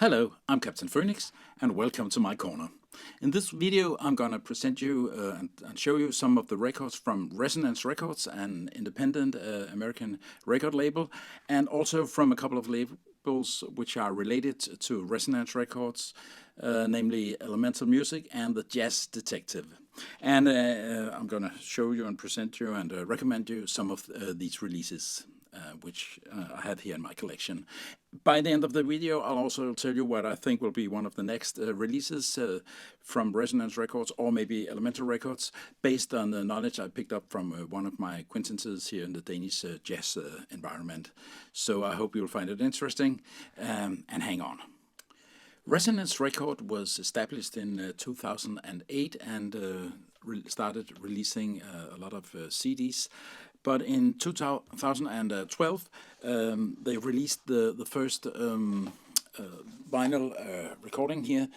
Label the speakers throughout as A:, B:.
A: Hello, I'm Captain Phoenix, and welcome to my corner. In this video, I'm going to present you and show you some of the records from Resonance Records, an independent American record label, and also from a couple of labels which are related to Resonance Records, namely Elemental Music and the Jazz Detective. And I'm going to show you and present you and recommend you some of these releases. Which I have here in my collection. By the end of the video, I'll also tell you what I think will be one of the next releases from Resonance Records or maybe Elemental Records, based on the knowledge I picked up from one of my acquaintances here in the Danish jazz environment. So I hope you'll find it interesting, and hang on. Resonance Record was established in 2008 and started releasing a lot of CDs. But in 2012, they released the first vinyl recording here.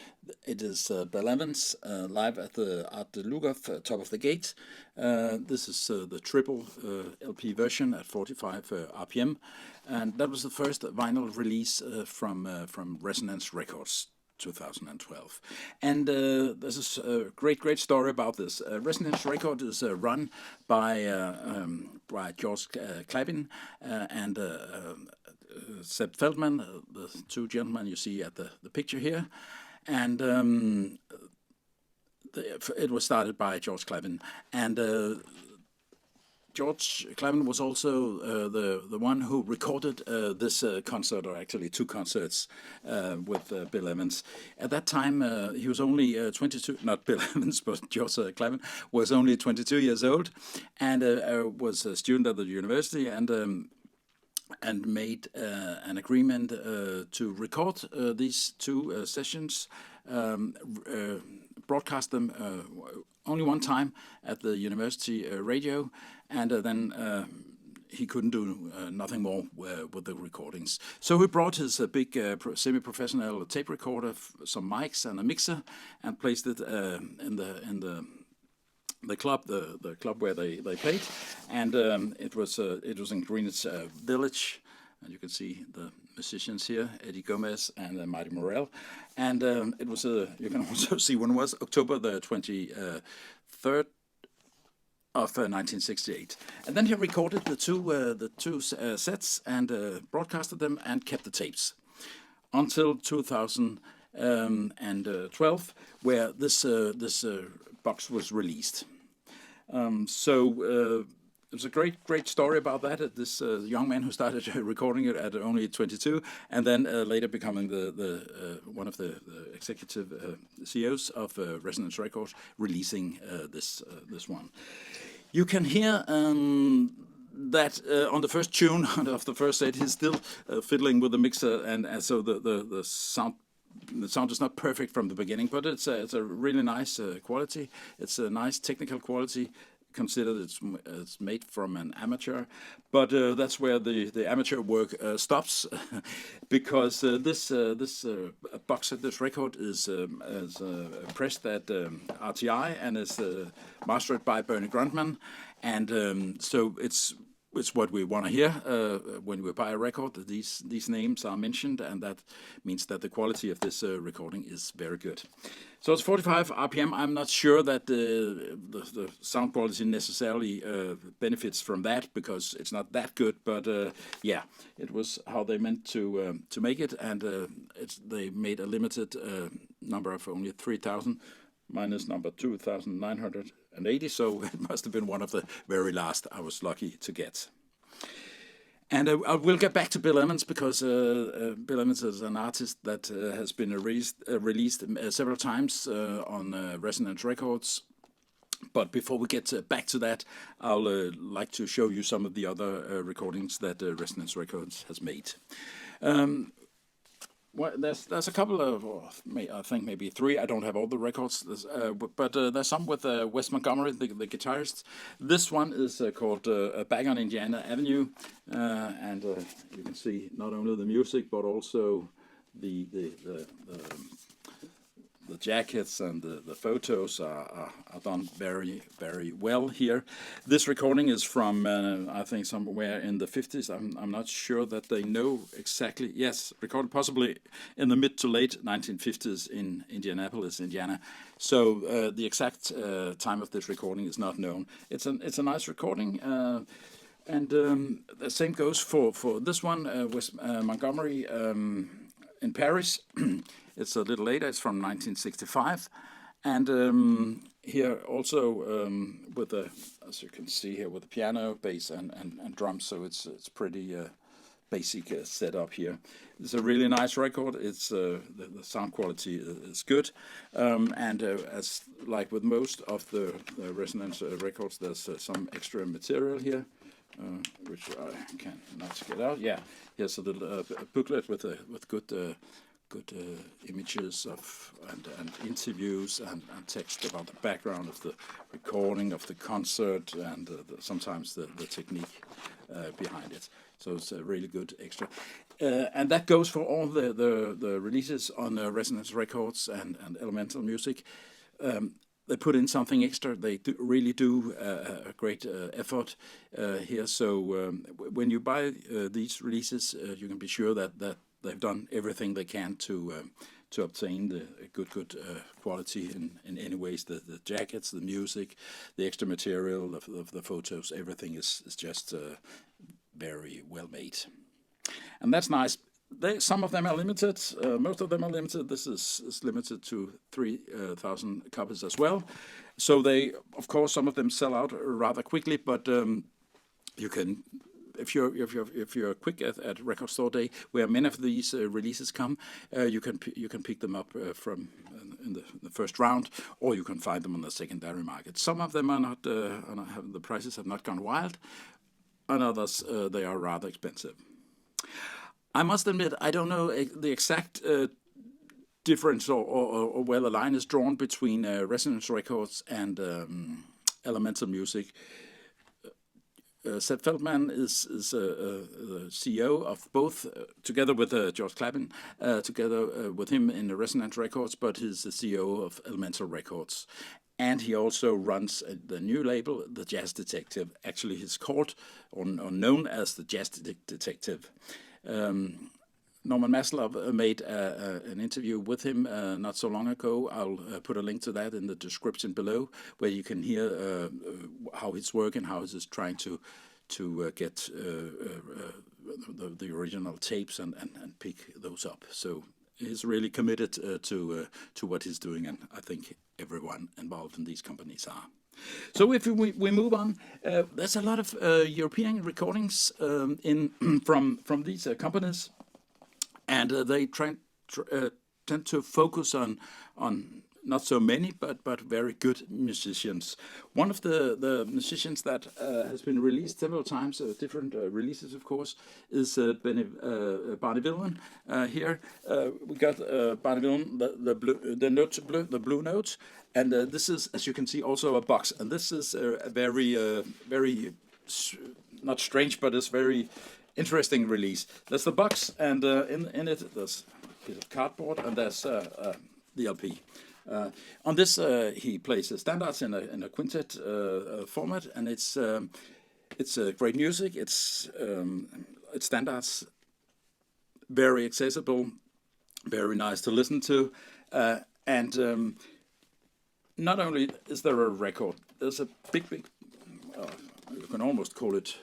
A: It is Bill Evans live at the Art de Lugoff, Top of the Gate. This is the triple LP version at 45 RPM. And that was the first vinyl release from Resonance Records. 2012. And there's a great story about this. Resonance Record is run by George Klabin and Seb Feldman, the two gentlemen you see at the picture here. And it was started by George Klabin. And George Klabin was also the one who recorded this concert, or actually two concerts, with Bill Evans. At that time, he was only 22, not Bill Evans, but George Klabin was only 22 years old, and was a student at the university, and made an agreement to record these two sessions, broadcast them only one time at the university radio, and then he couldn't do nothing more with the recordings. So he brought his big semi-professional tape recorder, some mics and a mixer, and placed it in the club, the club where they played, and it was in Greenwich Village. And you can see the musicians here, Eddie Gomez and Marty Morell. And it was, you can also see when it was, October the 23rd of 1968. And then he recorded the two sets and broadcasted them and kept the tapes until 2012, where this box was released. There's a great story about that. This young man who started recording it at only 22, and then later becoming the one of the executive CEOs of Resonance Records, releasing this one. You can hear that on the first tune of the first set, he's still fiddling with the mixer, and so the sound. The sound is not perfect from the beginning, but it's a really nice quality. It's a nice technical quality, considered it's made from an amateur, but that's where the amateur work stops, because this box set, this record is pressed at RTI and is mastered by Bernie Grundman, and so it's what we want to hear when we buy a record. These names are mentioned, and that means that the quality of this recording is very good. So it's 45 RPM. I'm not sure that the sound quality necessarily benefits from that, because it's not that good. But yeah, it was how they meant to make it, and they made a limited number of only 3,000 minus number 2,980. So it must have been one of the very last I was lucky to get. And I will get back to Bill Evans, because Bill Evans is an artist that has been released several times on Resonance Records. But before we get back to that, I'll like to show you some of the other recordings that Resonance Records has made. Well, there's a couple of, I think maybe three. I don't have all the records, but there's some with Wes Montgomery, the guitarist. This one is called Back on Indiana Avenue, and you can see not only the music but also the the jackets and the photos are done very, very well here. This recording is from, I think, somewhere in the 50s. I'm not sure that they know exactly. Yes, recorded possibly in the mid to late 1950s in Indianapolis, Indiana. So the exact time of this recording is not known. It's a nice recording. And the same goes for this one with Montgomery in Paris. It's a little later. It's from 1965, and here also with the, as you can see here, with the piano, bass, and drums. So it's pretty basic setup here. It's a really nice record. It's the sound quality is good, and as like with most of the Resonance records, there's some extra material here. Which I cannot get out. Yeah, here's a little booklet with good images of and interviews and text about the background of the recording of the concert and sometimes the technique behind it. So it's a really good extra, and that goes for all the releases on Resonance Records and Elemental Music. They put in something extra. They really do a great effort here. So when you buy these releases, you can be sure that they've done everything they can to obtain the good quality in any ways. The jackets, the music, the extra material, of the photos, everything is just very well made, and that's nice. Some of them are limited. Most of them are limited. This is limited to 3,000 copies as well. So they, of course, some of them sell out rather quickly. But you can, if you're quick at Record Store Day, where many of these releases come, you can pick them up from in the first round, or you can find them on the secondary market. Some of them are not. The prices have not gone wild, and others they are rather expensive. I must admit, I don't know the exact difference or where the line is drawn between Resonance Records and Elemental Music. Chet Feldman is the CEO of both, together with George Clapton, together with him in the Resonance Records, but he's the CEO of Elemental Records. And he also runs the new label, The Jazz Detective. Actually, he's called or known as The Jazz Detective. Norman Maslov made an interview with him not so long ago. I'll put a link to that in the description below, where you can hear how he's working, how he's trying to get the original tapes and pick those up. So he's really committed to what he's doing, and I think everyone involved in these companies are. So if we move on, there's a lot of European recordings from these companies, and they tend to focus on not so many, but very good musicians. One of the musicians that has been released several times, different releases, of course, is Barney Villen. Here we got Barney Villen, the Blue Notes, and this is, as you can see, also a box. And this is a very, very not strange, but it's very interesting release. There's the box, and in it there's a piece of cardboard, and there's the LP. On this, he plays standards in a quintet format, and it's great music. It's standards, very accessible, very nice to listen to, and not only is there a record, there's a big. You can almost call it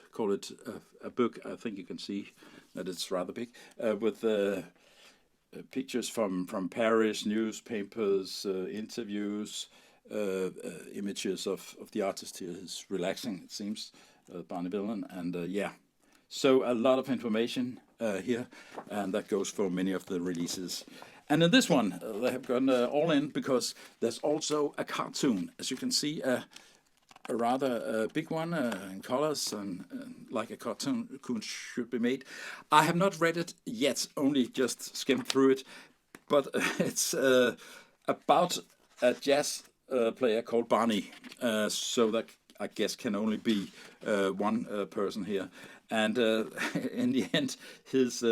A: a book. I think you can see that it's rather big, with pictures from Paris, newspapers, interviews, images of the artist here. He's relaxing, it seems, Barney Villen, and yeah. So a lot of information here, and that goes for many of the releases. And in this one, they have gone all in, because there's also a cartoon, as you can see, a rather big one in colors, and like a cartoon should be made. I have not read it yet, only just skimmed through it, but it's about a jazz player called Barney, so that I guess can only be one person here. And in the end, his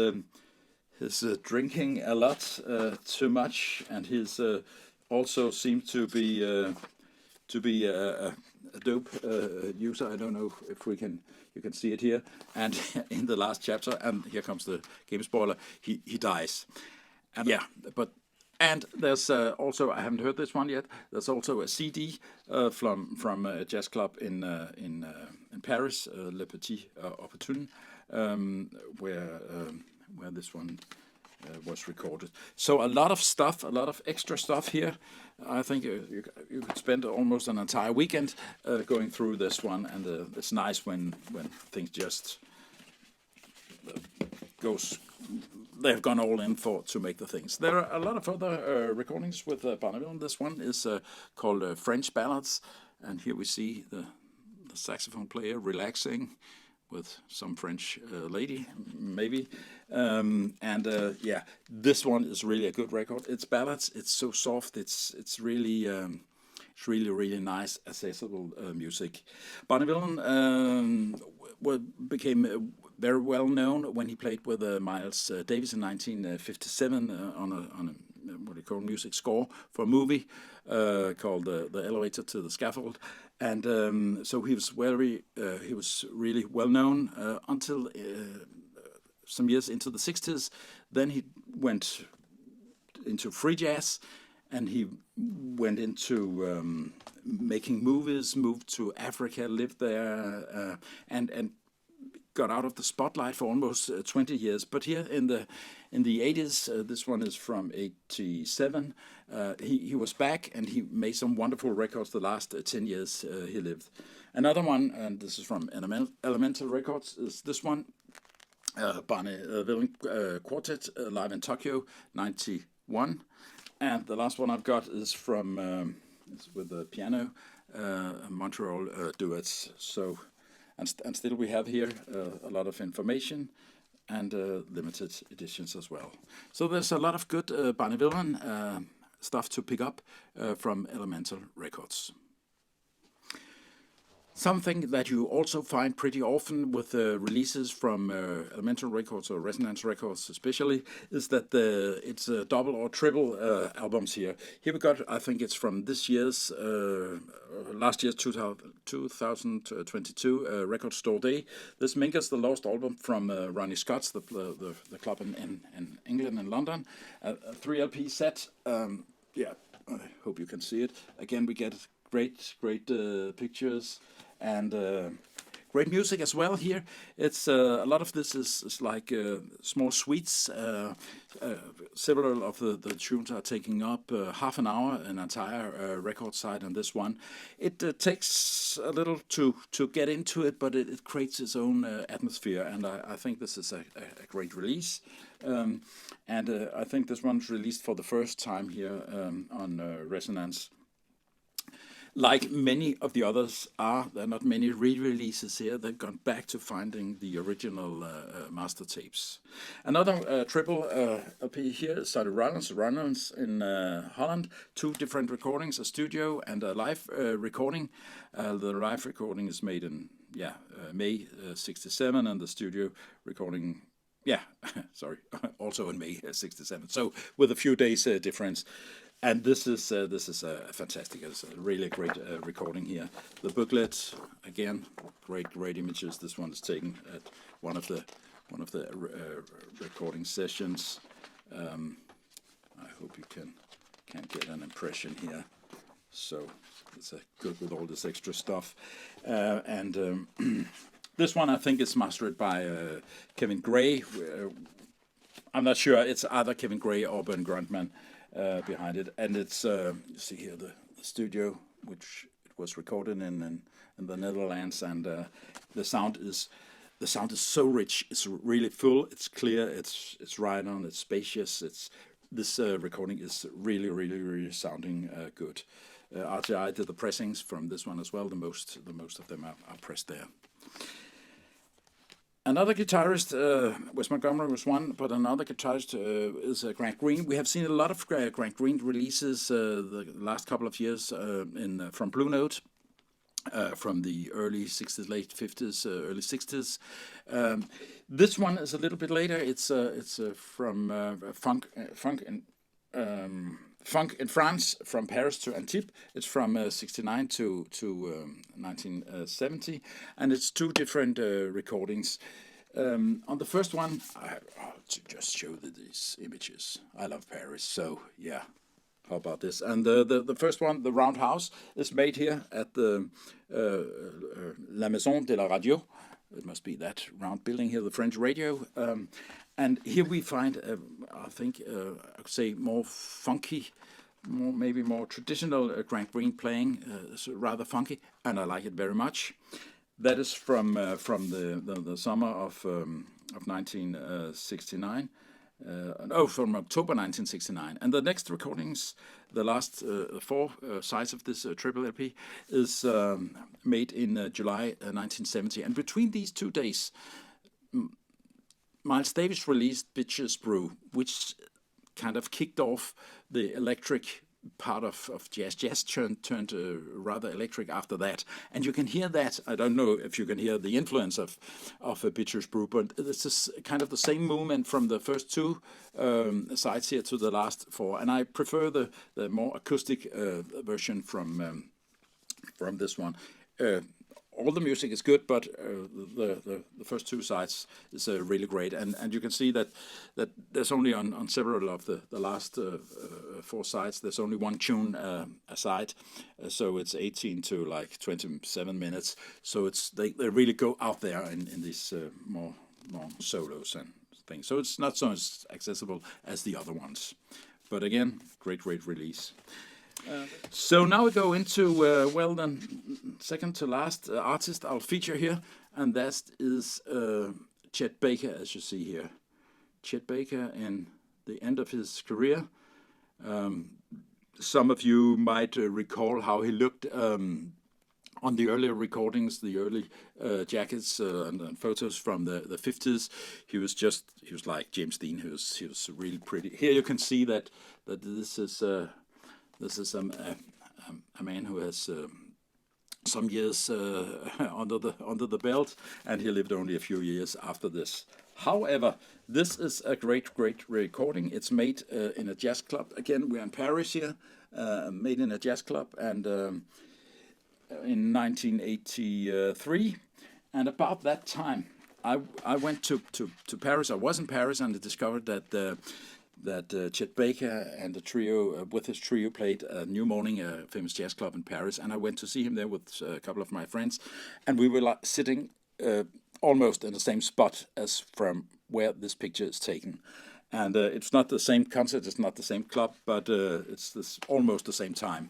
A: drinking a lot, too much, and his also seems to be a dope user. I don't know if you can see it here. And in the last chapter, and here comes the game spoiler, he dies. And yeah, and there's also, I haven't heard this one yet. There's also a CD from a jazz club in Paris, Le Petit Opportun, where this one was recorded. So a lot of stuff, a lot of extra stuff here. I think you could spend almost an entire weekend going through this one, and it's nice when things just goes. They've gone all in to make the things. There are a lot of other recordings with Bonneville. This one is called French Ballads, and here we see the saxophone player relaxing with some French lady, maybe. Yeah, this one is really a good record. It's ballads. It's so soft. It's really really nice, accessible music. Bonneville became very well known when he played with Miles Davis in 1957 on a what do you call music score for a movie called The Elevator to the Scaffold. And so he was really well known until some years into the 60s. Then he went into free jazz, and he went into making movies, moved to Africa, lived there, and got out of the spotlight for almost 20 years. But here in the 80s, this one is from 87. He was back, and he made some wonderful records the last 10 years he lived. Another one, and this is from Elemental Records, is this one, Bonneville Quartet, live in Tokyo, 91. And the last one I've got is from it's with the piano, Montreal duets. So, and still we have here a lot of information and limited editions as well. So there's a lot of good Bonneville stuff to pick up from Elemental Records. Something that you also find pretty often with releases from Elemental Records or Resonance Records especially is that it's double or triple albums here. Here we got, I think it's from this year's, last year's 2022 Record Store Day. This Mingus the Lost album from Ronnie Scott's, the club in England and London. A 3 LP set. Yeah, I hope you can see it. Again, we get great pictures. And great music as well here. It's a lot of this is like small suites. Several of the tunes are taking up half an hour, an entire record side on this one. It takes a little to get into it, but it creates its own atmosphere, and I think this is a great release. And I think this one's released for the first time here on Resonance. Like many of the others there are not many re-releases here. They've gone back to finding the original master tapes. Another triple LP here is Rollins in Holland. 2 different recordings, a studio and a live recording. The live recording is made in May 67, and the studio recording also in May 67. So with a few days difference. And this is fantastic. It's a really great recording here. The booklet, again, great images. This one is taken at one of the recording sessions. I hope you can get an impression here. So it's good with all this extra stuff. This one I think is mastered by Kevin Gray. I'm not sure. It's either Kevin Gray or Ben Grundman behind it, and it's you see here the studio which it was recorded in the Netherlands, and the sound is so rich. It's really full. It's clear. It's right on. It's spacious. This recording is really sounding good. RTI did the pressings from this one as well. The most of them are pressed there. Another guitarist, Wes Montgomery was one, but another guitarist is Grant Green. We have seen a lot of Grant Green releases the last couple of years from Blue Note, from the early 60s, late 50s, early 60s. This one is a little bit later. It's from funk in France, from Paris to Antibes. It's from 69 to 1970, and it's two different recordings. On the first one, to just show these images. I love Paris, so yeah. How about this? And the first one, the Roundhouse, is made here at the La Maison de la Radio. It must be that round building here, the French radio. And here we find, I think, I could say more funky, maybe more traditional Grant Green playing, so rather funky, and I like it very much. That is from the summer of 1969. From October 1969. And the next recordings, the last four sides of this triple LP, is made in July 1970. And between these 2 days, Miles Davis released Bitches Brew, which kind of kicked off the electric part of jazz. Jazz turned rather electric after that, and you can hear that. I don't know if you can hear the influence of a Bitcher's Brew, but this is kind of the same movement from the first two sides here to the last four, and I prefer the more acoustic version from this one. All the music is good, but the first two sides is really great, and you can see that there's only on several of the last four sides, there's only one tune aside, so it's 18 to like 27 minutes. So it's they really go out there in these more long solos and things. So it's not so accessible as the other ones, but again, great release. So now we go into, the second to last artist I'll feature here, and that is Chet Baker, as you see here. Chet Baker in the end of his career. Some of you might recall how he looked on the earlier recordings, the early jackets and photos from the 50s. He was like James Dean. He was really pretty. Here you can see that this is a man who has some years under the belt, and he lived only a few years after this. However, this is a great recording. It's made in a jazz club. Again, we're in Paris here, made in a jazz club, and in 1983. And about that time, I went to Paris. I was in Paris, and I discovered that Chet Baker and the trio, with his trio, played New Morning, a famous jazz club in Paris, and I went to see him there with a couple of my friends, and we were sitting almost in the same spot as from where this picture is taken. And it's not the same concert, it's not the same club, but it's almost the same time.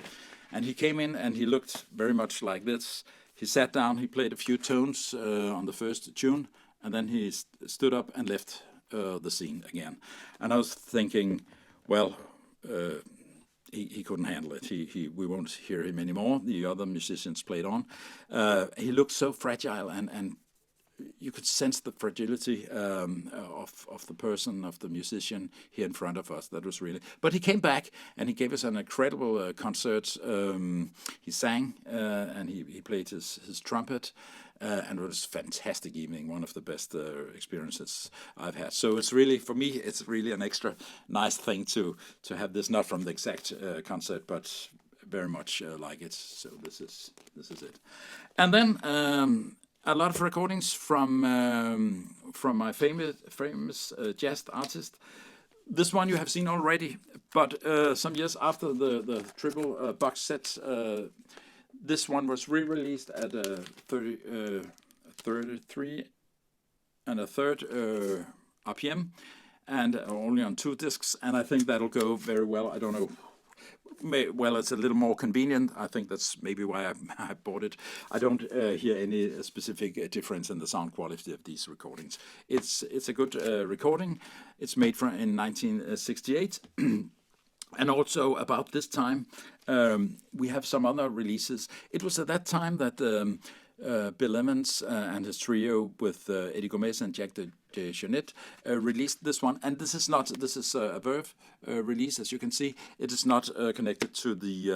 A: And he came in, and he looked very much like this. He sat down, he played a few tones on the first tune, and then he stood up and left the scene again. And I was thinking, well, he couldn't handle it. We won't hear him anymore. The other musicians played on. He looked so fragile, and you could sense the fragility of the person, of the musician here in front of us. That was really. But he came back, and he gave us an incredible concert. He sang, and he played his trumpet. And it was a fantastic evening, one of the best experiences I've had. So it's really, for me, it's really an extra nice thing to have this, not from the exact concert, but very much like it. So this is it. And then a lot of recordings from my famous jazz artist. This one you have seen already, but some years after the triple box set. This one was re-released at 33 and a third RPM, and only on 2 discs, and I think that'll go very well. I don't know. It's a little more convenient. I think that's maybe why I bought it. I don't hear any specific difference in the sound quality of these recordings. It's a good recording. It's made in 1968. And also about this time, we have some other releases. It was at that time that Bill Emmons and his trio with Eddie Gomez and Jack DeJohnette released this one. And this is a Verve release, as you can see. It is not connected to the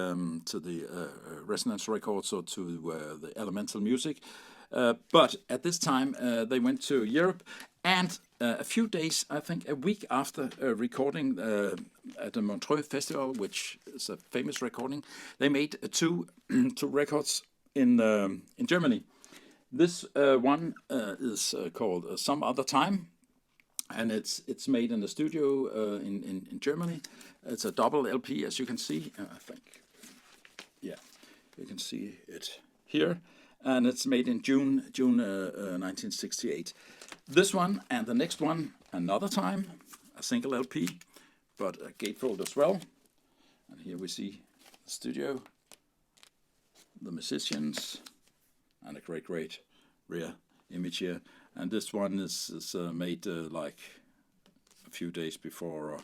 A: Resonance Records or to the Elemental Music. But at this time, they went to Europe, and a few days, I think a week after recording at the Montreux Festival, which is a famous recording. They made two records in Germany. This one is called Some Other Time, and it's made in the studio in Germany. It's a double LP, as you can see. I think, yeah, you can see it here, and it's made in June 1968. This one and the next one, Another Time, a single LP, but a gatefold as well. And here we see the studio, the musicians, and a great rear image here. And this one is made like a few days before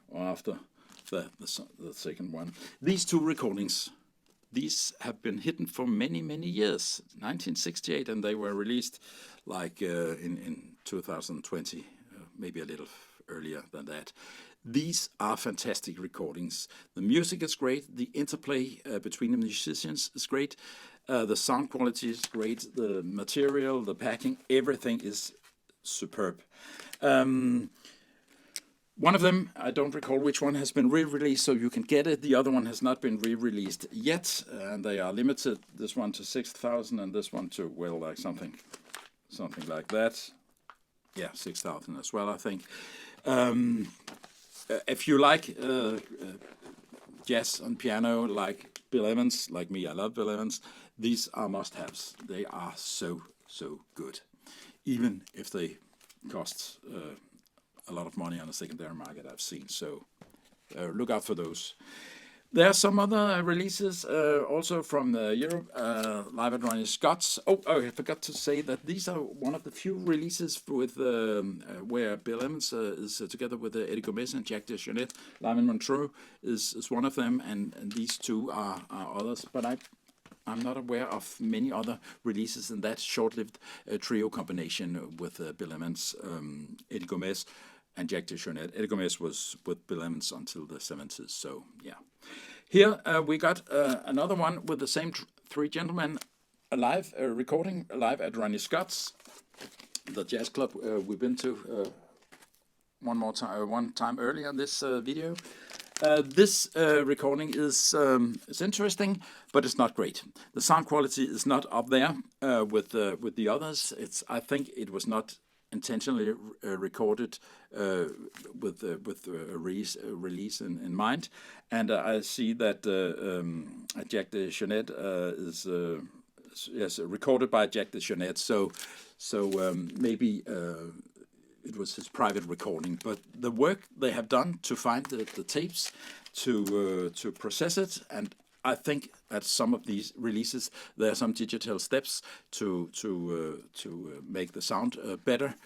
A: or after the second one. These two recordings, these have been hidden for many years. 1968, and they were released like in 2020, maybe a little earlier than that. These are fantastic recordings. The music is great. The interplay between the musicians is great. The sound quality is great. The material, the packing, everything is superb. One of them, I don't recall which one, has been re-released, so you can get it. The other one has not been re-released yet, and they are limited. This one to 6,000, and this one to, well, like something like that. Yeah, 6,000 as well, I think. If you like jazz on piano, like Bill Evans, like me, I love Bill Evans, these are must-haves. They are so good, even if they cost a lot of money on the secondary market, I've seen. So look out for those. There are some other releases also from Europe, live at Ronnie Scott's. Oh, I forgot to say that these are one of the few releases with where Bill Evans is together with Eddie Gomez and Jack DeJohnette. Live in Montreux is one of them, and these two are others. But I'm not aware of many other releases in that short-lived trio combination with Bill Evans, Eddie Gomez, and Jack DeJohnette. Eddie Gomez was with Bill Evans until the 70s, so yeah. Here we got another one with the same three gentlemen, a live recording, live at Ronnie Scott's, the jazz club we've been to one time earlier in this video. This recording is interesting, but it's not great. The sound quality is not up there with the others. I think it was not intentionally recorded with a release in mind, and I see that Jack DeJohnette is recorded by Jack DeJohnette. So maybe it was his private recording, but the work they have done to find the tapes, to process it, and I think at some of these releases there are some digital steps to make the sound better,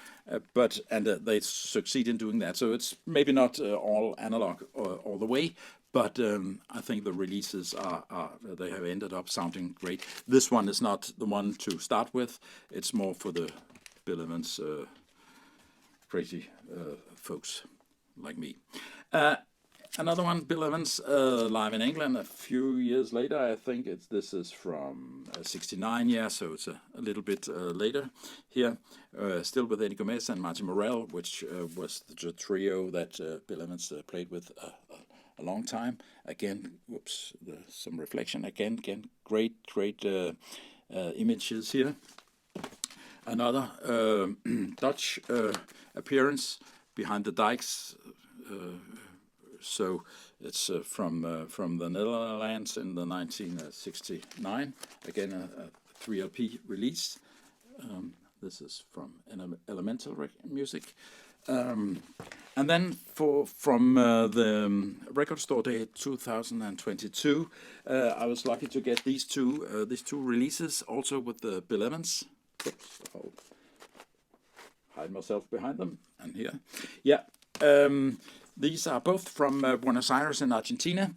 A: but they succeed in doing that. So it's maybe not all analog all the way, but I think the releases they have ended up sounding great. This one is not the one to start with. It's more for the Bill Evans crazy folks like me. Another one, Bill Evans, live in England a few years later. I think this is from '69, yeah, so it's a little bit later here. Still with Eddie Gomez and Martin Morell, which was the trio that Bill Evans played with a long time. Again, whoops, some reflection. Again, great images here. Another Dutch appearance, Behind the Dikes. So it's from the Netherlands in the 1969. Again, a 3LP release. This is from Elemental Music. And then from the Record Store Day 2022, I was lucky to get these two releases, also with the Bill Evans. Oops, I'll hide myself behind them. And here, yeah. These are both from Buenos Aires in Argentina.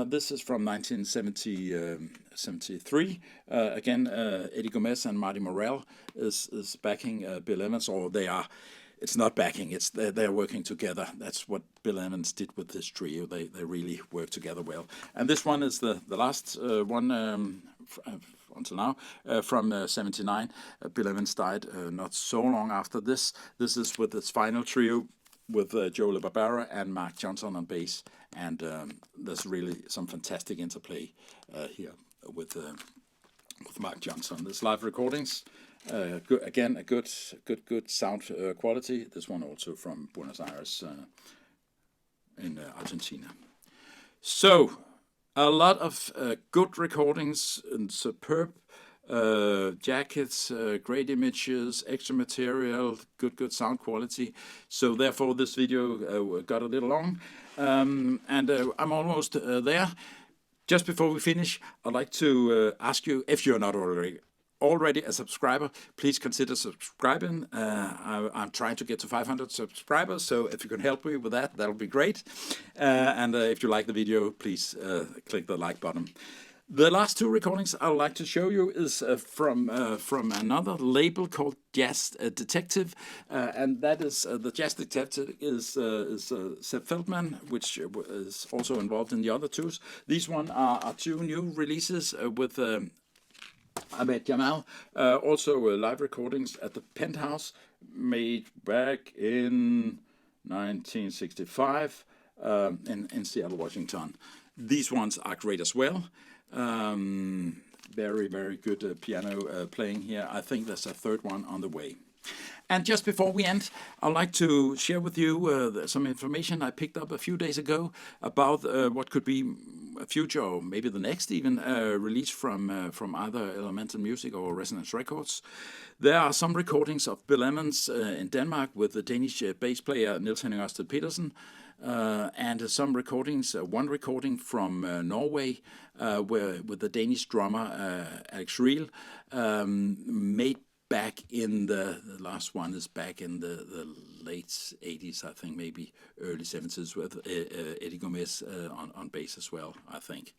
A: This is from 1973. Again, Eddie Gomez and Marty Morell is backing Bill Evans, or they are. It's not backing. They're working together. That's what Bill Evans did with this trio. They really work together well. And this one is the last one until now from '79. Bill Evans died not so long after this. This is with its final trio. with Joe LaBarbera and Mark Johnson on bass, and there's really some fantastic interplay here with Mark Johnson. There's live recordings. Good, again, a good sound quality. This one also from Buenos Aires in Argentina. So, a lot of good recordings and superb jackets, great images, extra material, good sound quality. So therefore this video got a little long, and I'm almost there. Just before we finish, I'd like to ask you, if you're not already a subscriber, please consider subscribing. I'm trying to get to 500 subscribers, so if you can help me with that, that'll be great. And if you like the video, please click the like button. The last two recordings I would like to show you is from another label called Jazz Detective, and that is the Jazz Detective is Seb Feldman, which is also involved in the other two. These one are two new releases with Ahmed Jamal, also live recordings at the Penthouse, made back in 1965 in Seattle, Washington. These ones are great as well. Very good piano playing here. I think there's a third one on the way. And just before we end, I'd like to share with you some information I picked up a few days ago about what could be a future, or maybe the next even, release from either Elemental Music or Resonance Records. There are some recordings of Bill Emmons in Denmark with the Danish bass player Niels Henning Ørsted Petersen, and some recordings, one recording from Norway with the Danish drummer Alex Riel, made back in the last one is back in the late 80s, I think, maybe early 70s, with Eddie Gomez on bass as well, I think.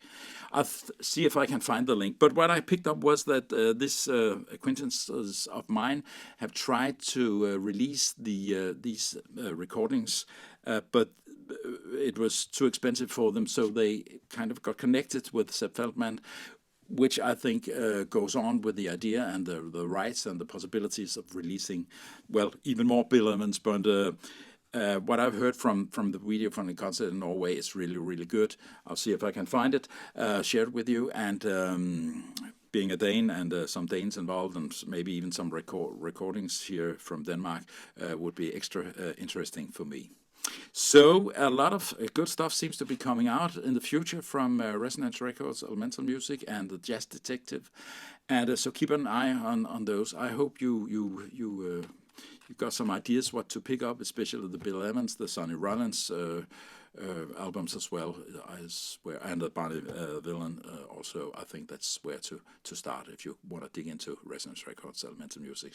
A: I'll see if I can find the link. But what I picked up was that this acquaintances of mine have tried to release these recordings, but it was too expensive for them, so they kind of got connected with Seb Feldman, which I think goes on with the idea and the rights and the possibilities of releasing, well, even more Bill Emmons. But what I've heard from the video from the concert in Norway is really good. I'll see if I can find it, share it with you. And being a Dane and some Danes involved, and maybe even some recordings here from Denmark, would be extra interesting for me. So a lot of good stuff seems to be coming out in the future from Resonance Records, Elemental Music, and the Jazz Detective, and so keep an eye on those. I hope you got some ideas what to pick up, especially the Bill Emmons, the Sonny Rollins albums as well, and the Barney Villain also. I think that's where to start if you want to dig into Resonance Records, Elemental Music.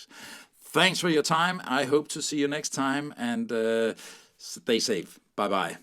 A: Thanks for your time. I hope to see you next time, and stay safe. Bye-bye.